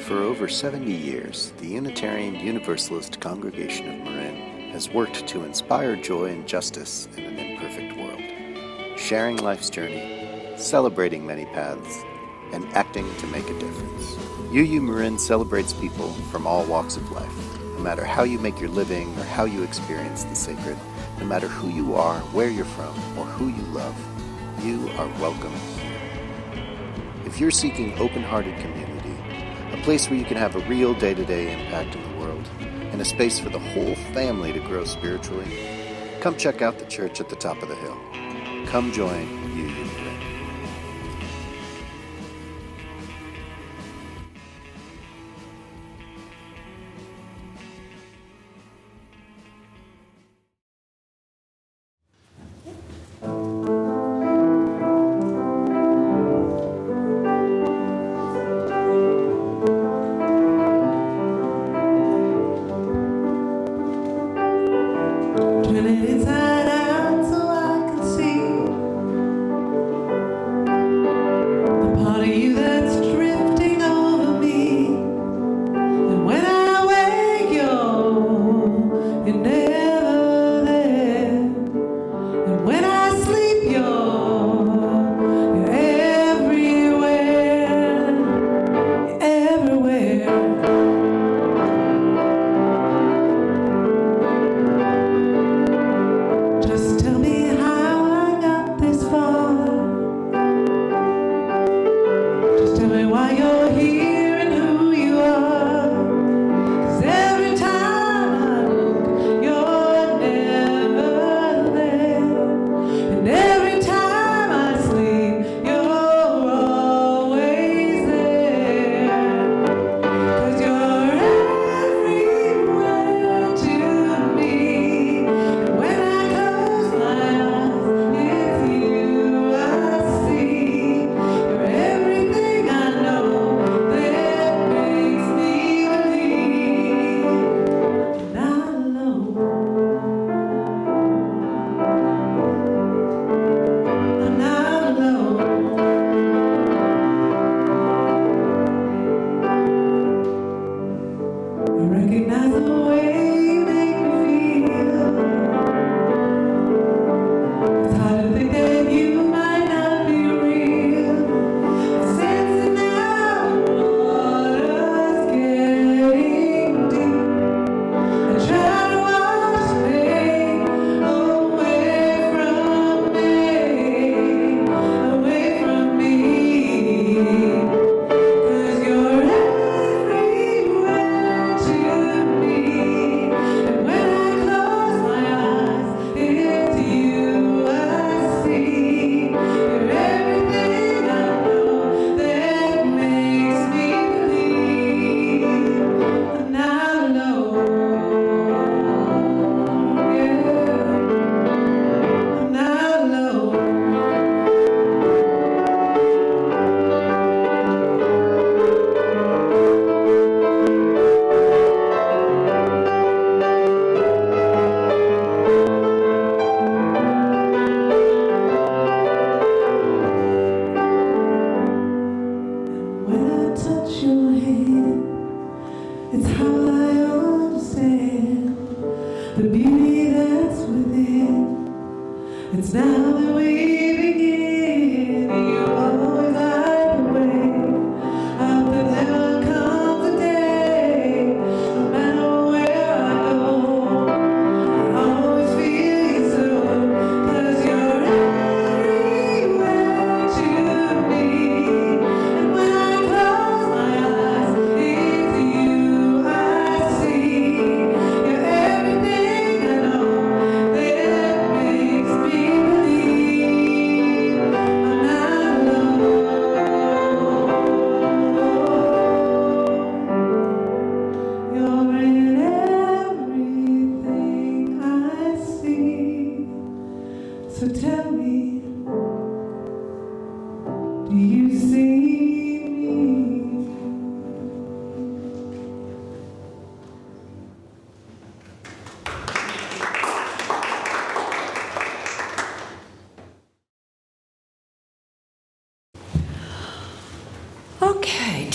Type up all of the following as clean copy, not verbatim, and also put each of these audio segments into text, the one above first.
For over 70 years, the Unitarian Universalist congregation of Marin has worked to inspire joy and justice in an imperfect world, sharing life's journey, celebrating many paths, and acting to make a difference. UU Marin celebrates people from all walks of life. No matter how you make your living or how you experience the sacred, no matter who you are, where you're from, or who you love, you are welcome here. If you're seeking open-hearted community, a place where you can have a real day-to-day impact in the world, and a space for the whole family to grow spiritually, come check out the church at the top of the hill. Come join UU Marin.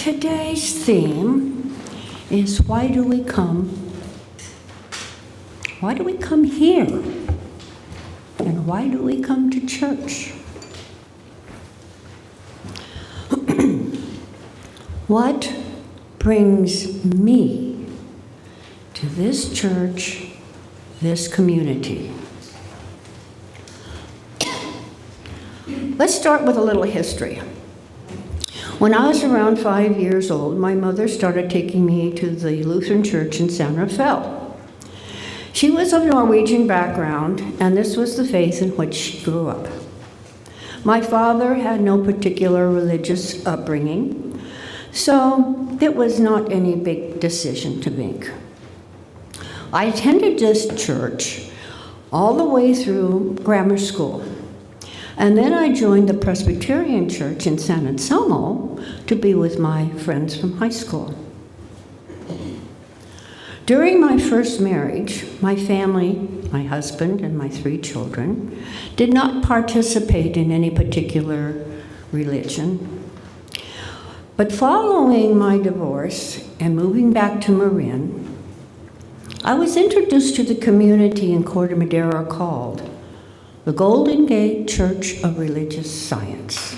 Today's theme is why do we come? Why do we come here? And why do we come to church? What brings me to this church, this community? Let's start with a little history. When I was around 5 years old, my mother started taking me to the Lutheran church in San Rafael. She was of Norwegian background, and this was the faith in which she grew up. My father had no particular religious upbringing, so it was not any big decision to make. I attended this church all the way through grammar school, and then I joined the Presbyterian church in San Anselmo to be with my friends from high school. During my first marriage, my family, my husband and my 3 children, did not participate in any particular religion. But following my divorce and moving back to Marin, I was introduced to the community in Corte Madera called the Golden Gate Church of Religious Science.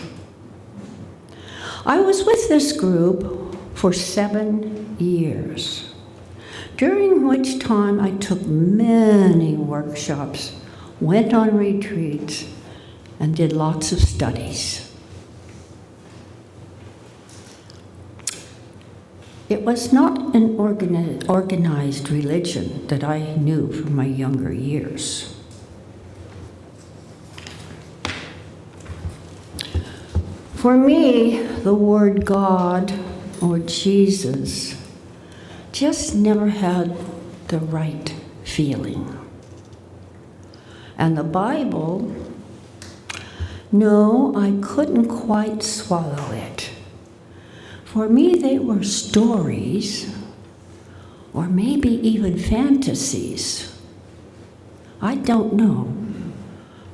I was with this group for 7 years, during which time I took many workshops, went on retreats, and did lots of studies. It was not an organized religion that I knew from my younger years. For me, the word God or Jesus just never had the right feeling. And the Bible, no, I couldn't quite swallow it. For me, they were stories, or maybe even fantasies. I don't know.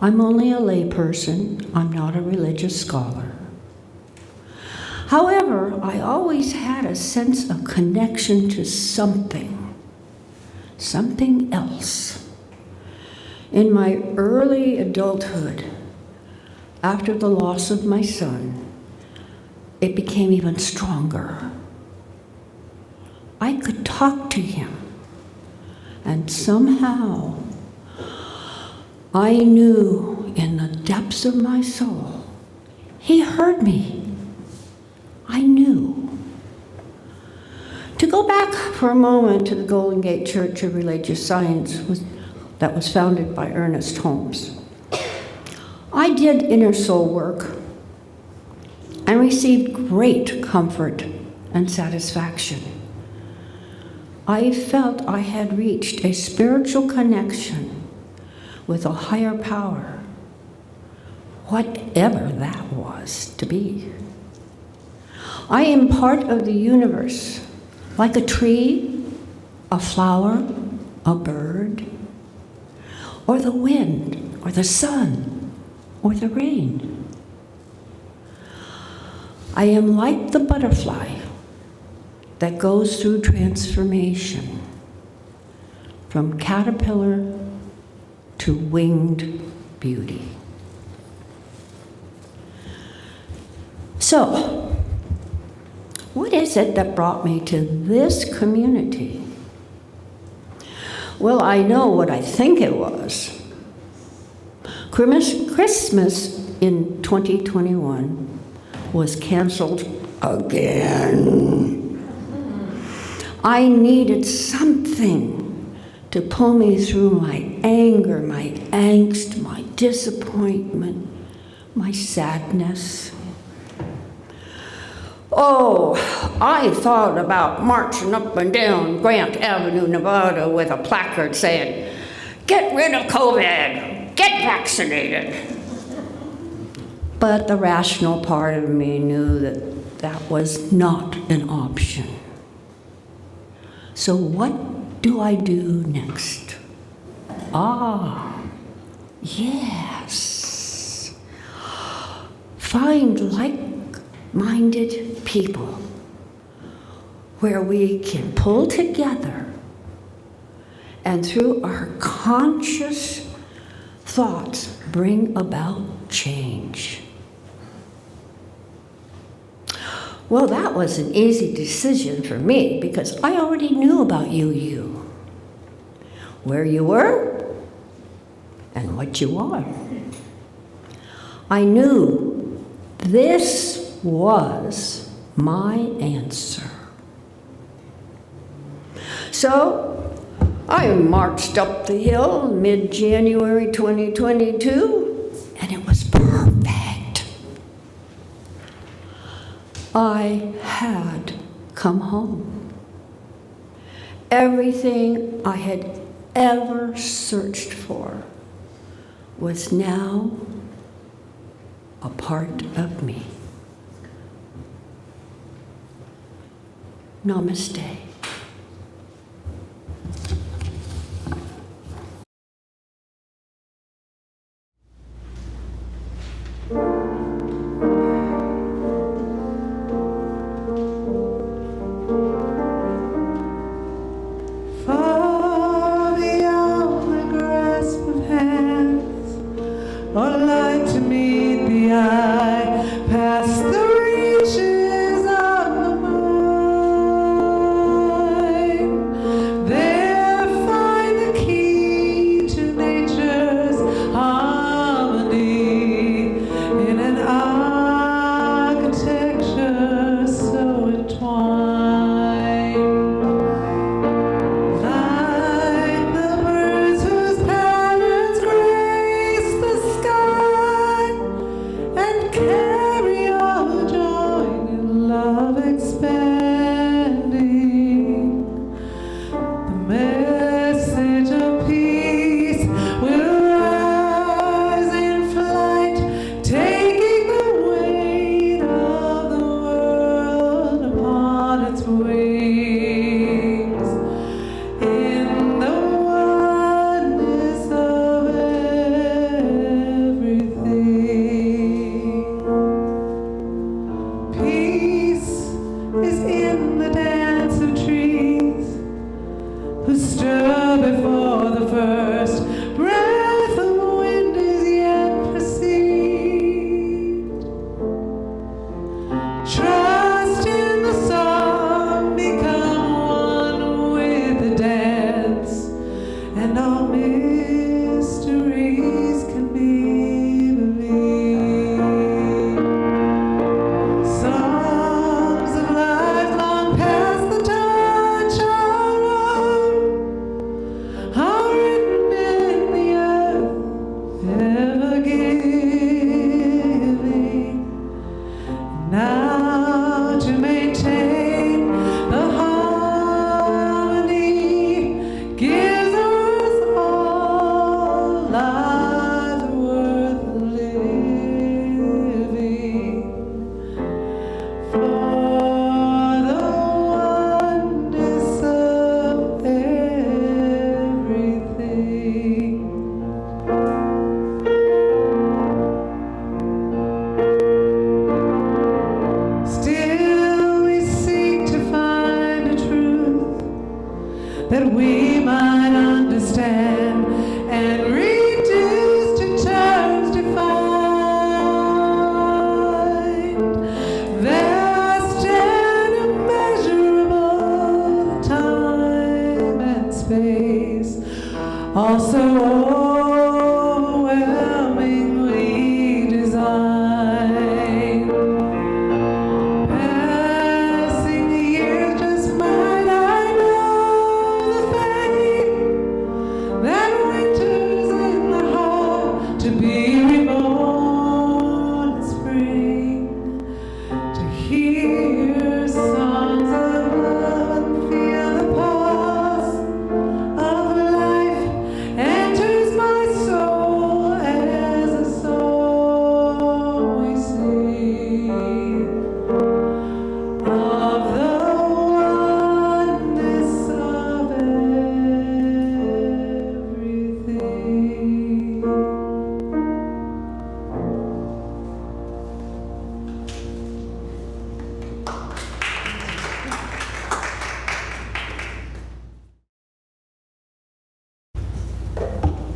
I'm only a layperson. I'm not a religious scholar. However, I always had a sense of connection to something else. In my early adulthood, after the loss of my son, it became even stronger. I could talk to him, and somehow I knew in the depths of my soul, he heard me. I knew. To go back for a moment to the Golden Gate Church of Religious Science that was founded by Ernest Holmes. I did inner soul work and received great comfort and satisfaction. I felt I had reached a spiritual connection with a higher power, whatever that was to be. I am part of the universe, like a tree, a flower, a bird, or the wind, or the sun, or the rain. I am like the butterfly that goes through transformation from caterpillar to winged beauty. So, what is it that brought me to this community? Well, I know what I think it was. Christmas in 2021 was canceled again. I needed something to pull me through my anger, my angst, my disappointment, my sadness. Oh, I thought about marching up and down Grant Avenue, Nevada with a placard saying, "Get rid of COVID, get vaccinated." But the rational part of me knew that that was not an option. So what do I do next? Yes. Find like-minded people where we can pull together and through our conscious thoughts bring about change. Well, that was an easy decision for me because I already knew about UU, where you were and what you are. I knew this was my answer. So I marched up the hill mid-January 2022, and it was perfect. I had come home. Everything I had ever searched for was now a part of me. Namaste. Far beyond the grasp of hands, or light to meet the eye, past the reaches of the mind. There find the key to nature's harmony in an architecture so entwined. Like the birds whose patterns grace the sky,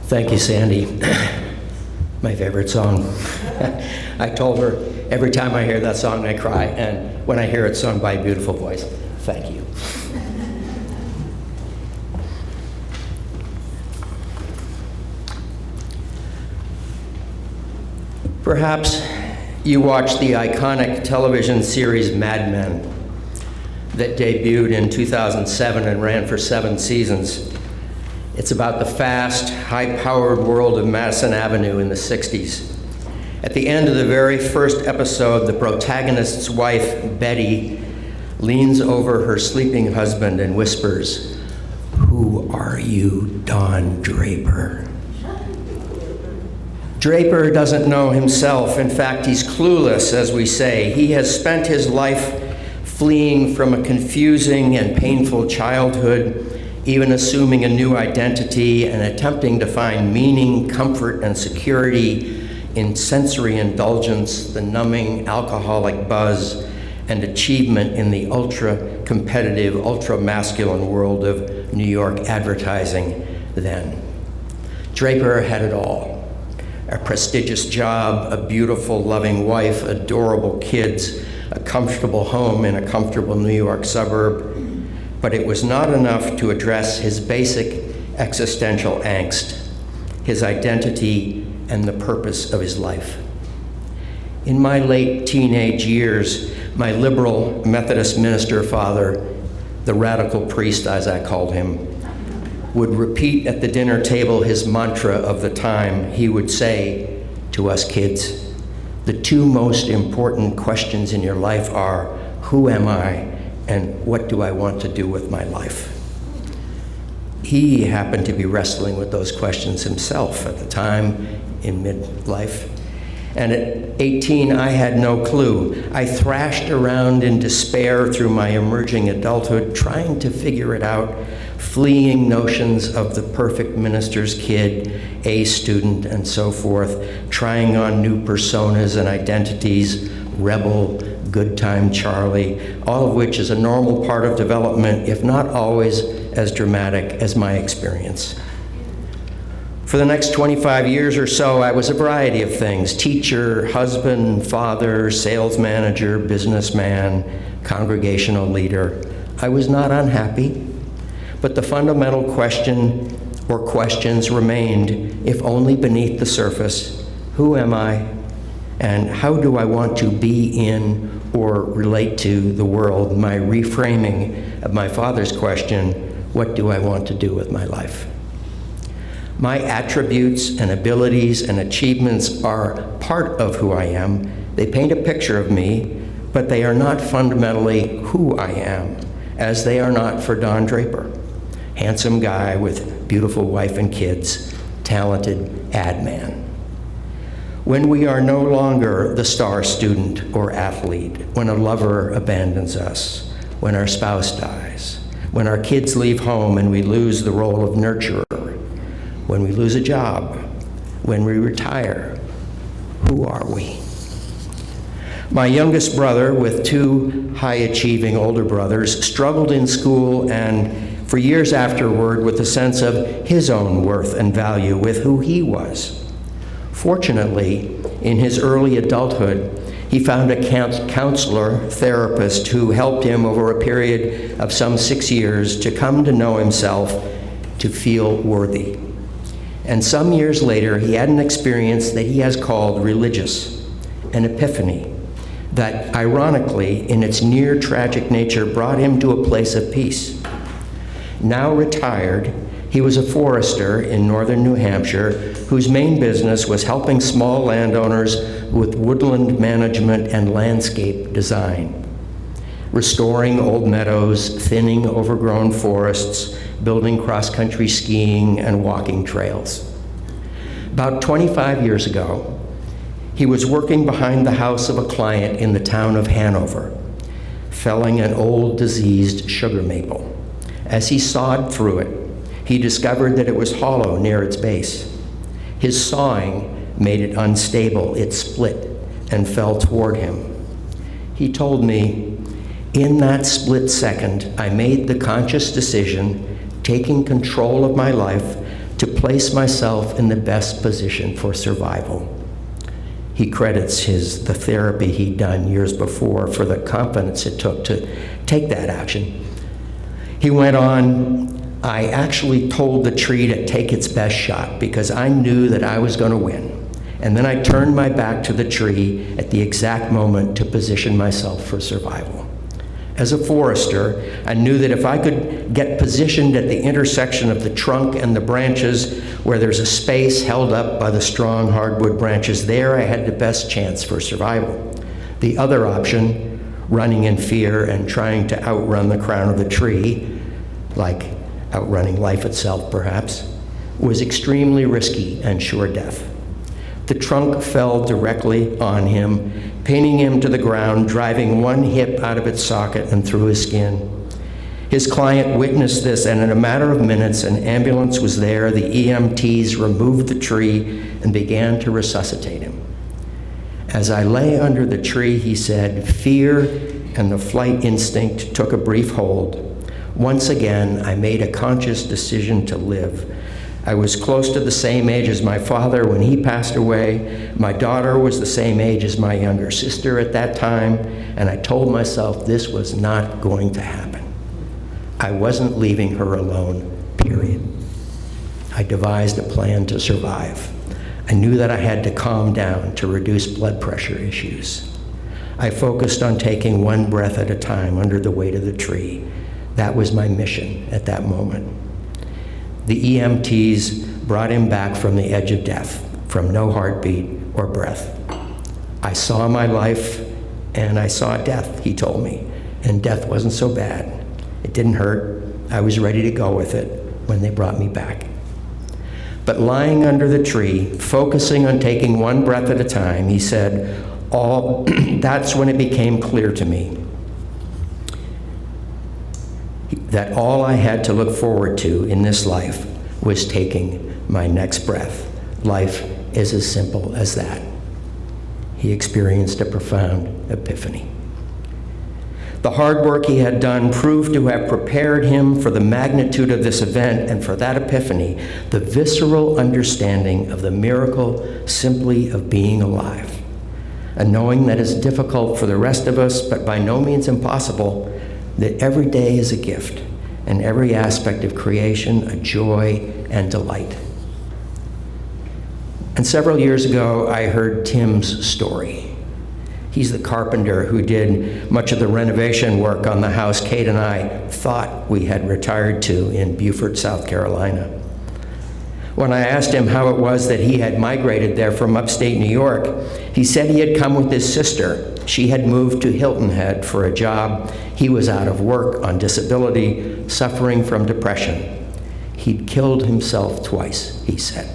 Thank you, Sandy. My favorite song. I told her every time I hear that song, I cry, and when I hear it sung by a beautiful voice, thank you. Perhaps you watched the iconic television series Mad Men that debuted in 2007 and ran for 7 seasons. It's about the fast, high-powered world of Madison Avenue in the 60s. At the end of the very first episode, the protagonist's wife, Betty, leans over her sleeping husband and whispers, "Who are you, Don Draper?" Draper doesn't know himself. In fact, he's clueless, as we say. He has spent his life fleeing from a confusing and painful childhood, even assuming a new identity and attempting to find meaning, comfort, and security in sensory indulgence, the numbing alcoholic buzz, and achievement in the ultra-competitive, ultra-masculine world of New York advertising then. Draper had it all. A prestigious job, a beautiful, loving wife, adorable kids, a comfortable home in a comfortable New York suburb. But it was not enough to address his basic existential angst, his identity, and the purpose of his life. In my late teenage years, my liberal Methodist minister father, the radical priest as I called him, would repeat at the dinner table his mantra of the time. He would say to us kids, "The 2 most important questions in your life are, who am I and what do I want to do with my life?" He happened to be wrestling with those questions himself at the time in midlife. And at 18, I had no clue. I thrashed around in despair through my emerging adulthood, trying to figure it out, fleeing notions of the perfect minister's kid, A student, and so forth, trying on new personas and identities, rebel, good time Charlie, all of which is a normal part of development, if not always as dramatic as my experience. For the next 25 years or so, I was a variety of things: teacher, husband, father, sales manager, businessman, congregational leader. I was not unhappy, but the fundamental question or questions remained, if only beneath the surface. Who am I? And how do I want to be in or relate to the world? My reframing of my father's question, what do I want to do with my life? My attributes and abilities and achievements are part of who I am. They paint a picture of me, but they are not fundamentally who I am, as they are not for Don Draper. Handsome guy with beautiful wife and kids, talented ad man. When we are no longer the star student or athlete, when a lover abandons us, when our spouse dies, when our kids leave home and we lose the role of nurturer, when we lose a job, when we retire, who are we? My youngest brother, with 2 high-achieving older brothers, struggled in school and for years afterward with a sense of his own worth and value with who he was. Fortunately, in his early adulthood, he found a counselor, therapist, who helped him over a period of some 6 years to come to know himself, to feel worthy. And some years later, he had an experience that he has called religious, an epiphany, that ironically, in its near tragic nature, brought him to a place of peace. Now retired, he was a forester in northern New Hampshire whose main business was helping small landowners with woodland management and landscape design, restoring old meadows, thinning overgrown forests, building cross-country skiing and walking trails. About 25 years ago, he was working behind the house of a client in the town of Hanover, felling an old diseased sugar maple. As he sawed through it, he discovered that it was hollow near its base. His sawing made it unstable. It split and fell toward him. He told me, "In that split second, I made the conscious decision, taking control of my life, to place myself in the best position for survival. He credits the therapy he'd done years before for the confidence it took to take that action. He went on, I actually told the tree to take its best shot because I knew that I was going to win. And then I turned my back to the tree at the exact moment to position myself for survival. As a forester, I knew that if I could get positioned at the intersection of the trunk and the branches where there's a space held up by the strong hardwood branches, there I had the best chance for survival. The other option, running in fear and trying to outrun the crown of the tree, like outrunning life itself perhaps, was extremely risky and sure death. The trunk fell directly on him, pinning him to the ground, driving one hip out of its socket and through his skin. His client witnessed this, and in a matter of minutes, an ambulance was there. The EMTs removed the tree and began to resuscitate him. As I lay under the tree, he said, fear and the flight instinct took a brief hold. Once again, I made a conscious decision to live. I was close to the same age as my father when he passed away. My daughter was the same age as my younger sister at that time, and I told myself this was not going to happen. I wasn't leaving her alone, period. I devised a plan to survive. I knew that I had to calm down to reduce blood pressure issues. I focused on taking one breath at a time under the weight of the tree. That was my mission at that moment. The EMTs brought him back from the edge of death, from no heartbeat or breath. I saw my life and I saw death, he told me, and death wasn't so bad. It didn't hurt. I was ready to go with it when they brought me back. But lying under the tree, focusing on taking one breath at a time, he said, that's when it became clear to me that all I had to look forward to in this life was taking my next breath. Life is as simple as that. He experienced a profound epiphany. The hard work he had done proved to have prepared him for the magnitude of this event, and for that epiphany, the visceral understanding of the miracle simply of being alive. A knowing that is difficult for the rest of us, but by no means impossible, that every day is a gift, and every aspect of creation a joy and delight. And several years ago, I heard Tim's story. He's the carpenter who did much of the renovation work on the house Kate and I thought we had retired to in Beaufort, South Carolina. When I asked him how it was that he had migrated there from upstate New York, he said he had come with his sister. She had moved to Hilton Head for a job. He was out of work, on disability, suffering from depression. He'd killed himself twice, he said.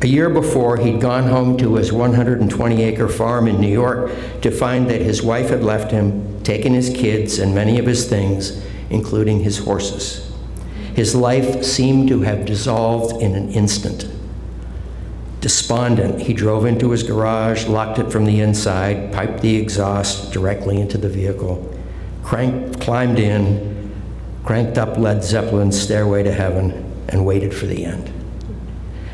A year before, he'd gone home to his 120-acre farm in New York to find that his wife had left him, taken his kids and many of his things, including his horses. His life seemed to have dissolved in an instant. Despondent, he drove into his garage, locked it from the inside, piped the exhaust directly into the vehicle, climbed in, cranked up Led Zeppelin's Stairway to Heaven, and waited for the end.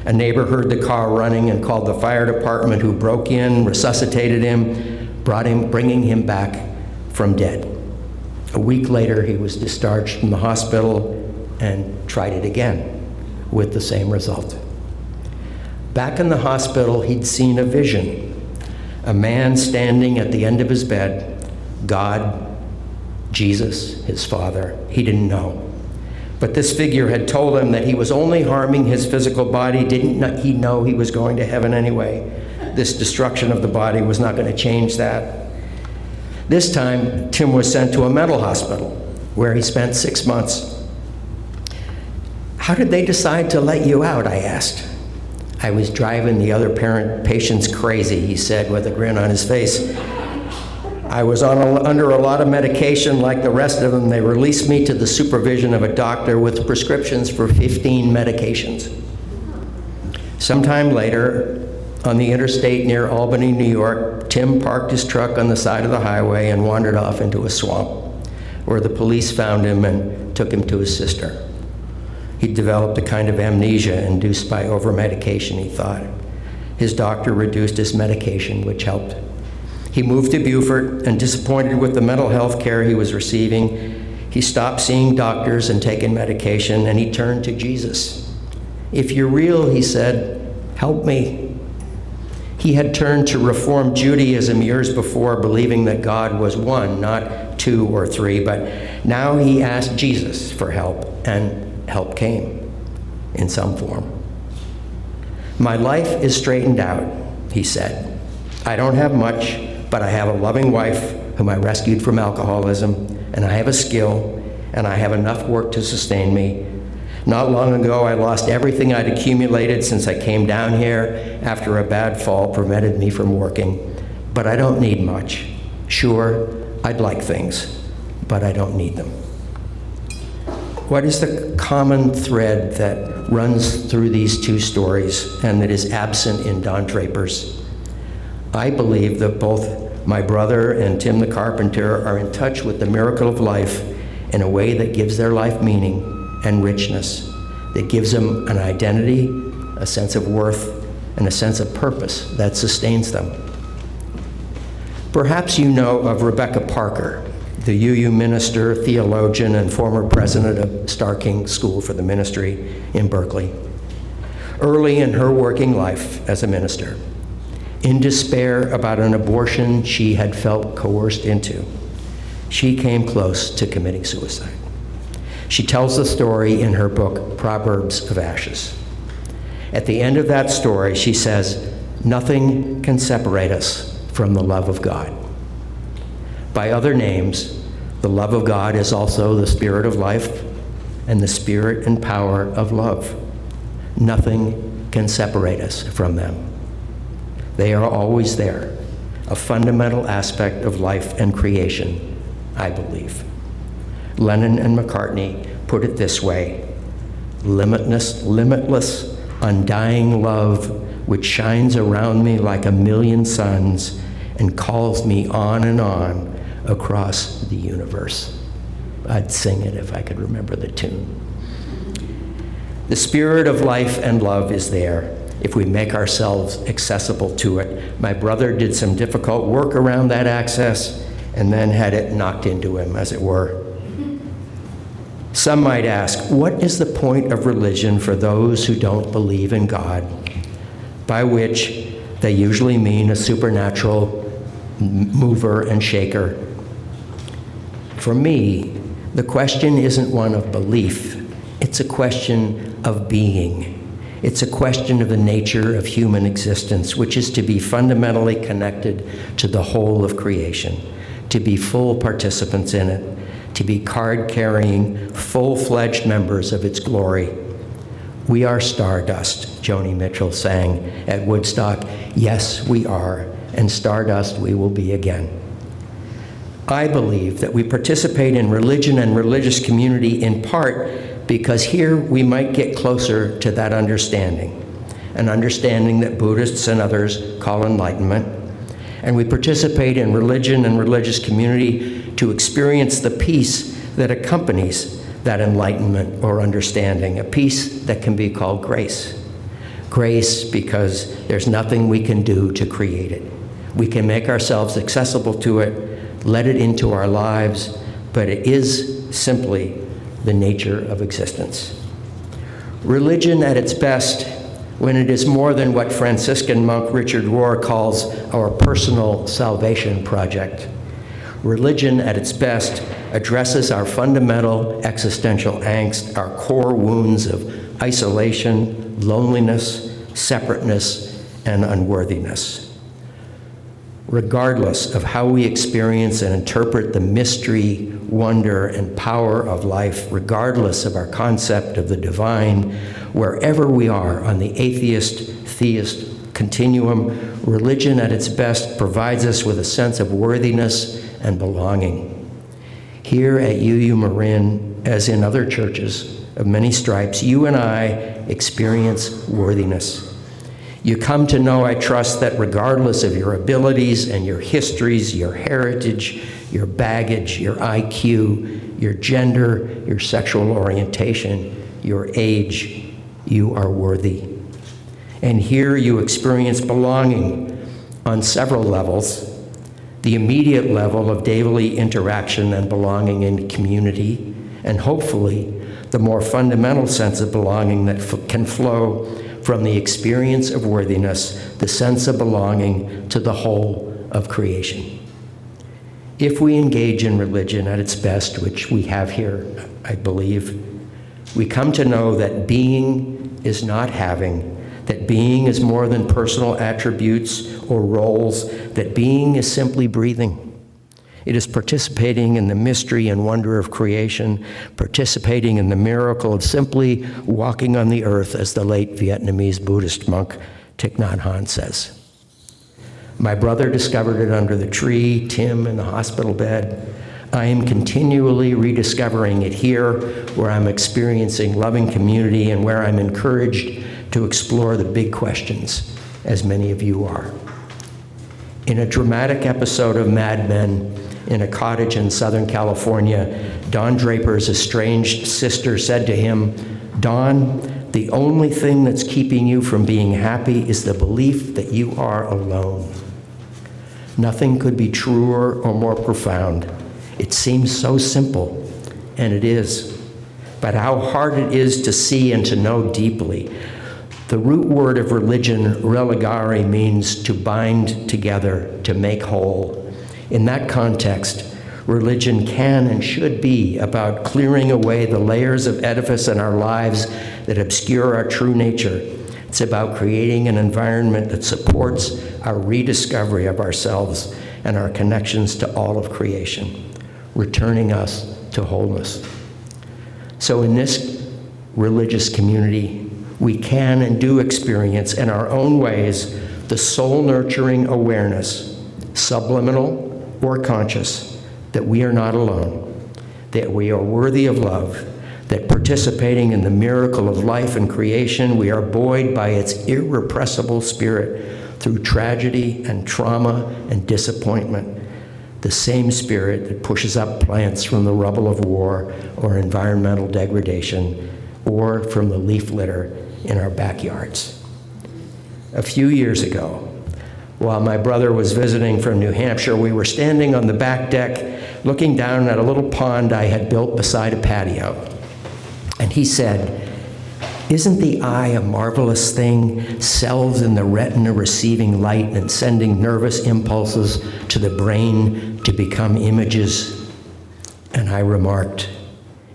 A neighbor heard the car running and called the fire department, who broke in, resuscitated him, bringing him back from dead. A week later, he was discharged from the hospital and tried it again with the same result. Back in the hospital, he'd seen a vision. A man standing at the end of his bed, God, Jesus, his father, he didn't know. But this figure had told him that he was only harming his physical body. Didn't he know he was going to heaven anyway? This destruction of the body was not going to change that. This time, Tim was sent to a mental hospital where he spent 6 months. How did they decide to let you out, I asked. I was driving the other patients crazy, he said with a grin on his face. I was under a lot of medication like the rest of them. They released me to the supervision of a doctor with prescriptions for 15 medications. Sometime later, on the interstate near Albany, New York, Tim parked his truck on the side of the highway and wandered off into a swamp, where the police found him and took him to his sister. He developed a kind of amnesia induced by over-medication, he thought. His doctor reduced his medication, which helped. He moved to Beaufort, and disappointed with the mental health care he was receiving, he stopped seeing doctors and taking medication, and he turned to Jesus. "If you're real," he said, "help me." He had turned to Reformed Judaism years before, believing that God was one, not two or three, but now he asked Jesus for help, and help came in some form. "My life is straightened out," he said. "I don't have much, but I have a loving wife whom I rescued from alcoholism, and I have a skill, and I have enough work to sustain me. Not long ago, I lost everything I'd accumulated since I came down here after a bad fall prevented me from working, but I don't need much. Sure, I'd like things, but I don't need them." What is the common thread that runs through these two stories and that is absent in Don Draper's? I believe that both my brother and Tim the carpenter are in touch with the miracle of life in a way that gives their life meaning and richness, that gives them an identity, a sense of worth, and a sense of purpose that sustains them. Perhaps you know of Rebecca Parker, the UU minister, theologian, and former president of Starr King School for the Ministry in Berkeley. Early in her working life as a minister, in despair about an abortion she had felt coerced into, she came close to committing suicide. She tells the story in her book, Proverbs of Ashes. At the end of that story, she says, "Nothing can separate us from the love of God." By other names, the love of God is also the spirit of life and the spirit and power of love. Nothing can separate us from them. They are always there, a fundamental aspect of life and creation, I believe. Lennon and McCartney put it this way: limitless, undying love which shines around me like a million suns and calls me on and on across the universe. I'd sing it if I could remember the tune. The spirit of life and love is there if we make ourselves accessible to it. My brother did some difficult work around that access and then had it knocked into him, as it were. Some might ask, what is the point of religion for those who don't believe in God? By which they usually mean a supernatural mover and shaker. For me, the question isn't one of belief, it's a question of being. It's a question of the nature of human existence, which is to be fundamentally connected to the whole of creation, to be full participants in it, to be card-carrying, full-fledged members of its glory. We are stardust, Joni Mitchell sang at Woodstock. Yes, we are, and stardust we will be again. I believe that we participate in religion and religious community in part because here we might get closer to that understanding, an understanding that Buddhists and others call enlightenment. And we participate in religion and religious community to experience the peace that accompanies that enlightenment or understanding, a peace that can be called grace. Grace because there's nothing we can do to create it. We can make ourselves accessible to it, let it into our lives, but it is simply the nature of existence. Religion at its best, when it is more than what Franciscan monk Richard Rohr calls our personal salvation project. Religion at its best addresses our fundamental existential angst, our core wounds of isolation, loneliness, separateness, and unworthiness. Regardless of how we experience and interpret the mystery, wonder, and power of life, regardless of our concept of the divine, wherever we are on the atheist-theist continuum, religion at its best provides us with a sense of worthiness and belonging. Here at UU Marin, as in other churches of many stripes, you and I experience worthiness. You come to know, I trust, that regardless of your abilities and your histories, your heritage, your baggage, your IQ, your gender, your sexual orientation, your age, you are worthy. And here you experience belonging on several levels. The immediate level of daily interaction and belonging in community, and hopefully the more fundamental sense of belonging that can flow from the experience of worthiness, the sense of belonging to the whole of creation. If we engage in religion at its best, which we have here, I believe, we come to know that being is not having, that being is more than personal attributes or roles, that being is simply breathing. It is participating in the mystery and wonder of creation, participating in the miracle of simply walking on the earth, as the late Vietnamese Buddhist monk Thich Nhat Hanh says. My brother discovered it under the tree, Tim in the hospital bed. I am continually rediscovering it here, where I'm experiencing loving community and where I'm encouraged to explore the big questions, as many of you are. In a dramatic episode of Mad Men, in a cottage in Southern California, Don Draper's estranged sister said to him, "Don, the only thing that's keeping you from being happy is the belief that you are alone." Nothing could be truer or more profound. It seems so simple, and it is. But how hard it is to see and to know deeply. The root word of religion, religare, means to bind together, to make whole. In that context, religion can and should be about clearing away the layers of edifice in our lives that obscure our true nature. It's about creating an environment that supports our rediscovery of ourselves and our connections to all of creation, returning us to wholeness. So in this religious community, we can and do experience in our own ways the soul-nurturing awareness, subliminal or conscious, that we are not alone, that we are worthy of love, that participating in the miracle of life and creation, we are buoyed by its irrepressible spirit through tragedy and trauma and disappointment, the same spirit that pushes up plants from the rubble of war or environmental degradation, or from the leaf litter in our backyards. A few years ago, while my brother was visiting from New Hampshire, we were standing on the back deck looking down at a little pond I had built beside a patio. And he said, "Isn't the eye a marvelous thing? Cells in the retina receiving light and sending nervous impulses to the brain to become images." And I remarked,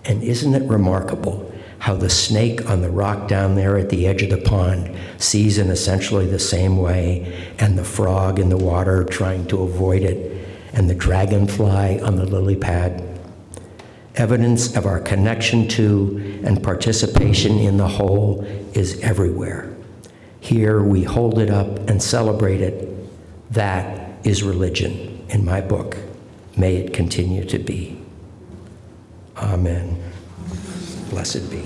"And isn't it remarkable how the snake on the rock down there at the edge of the pond sees in essentially the same way, and the frog in the water trying to avoid it, and the dragonfly on the lily pad? Evidence of our connection to and participation in the whole is everywhere. Here we hold it up and celebrate it. That is religion in my book. May it continue to be. Amen. Blessed be.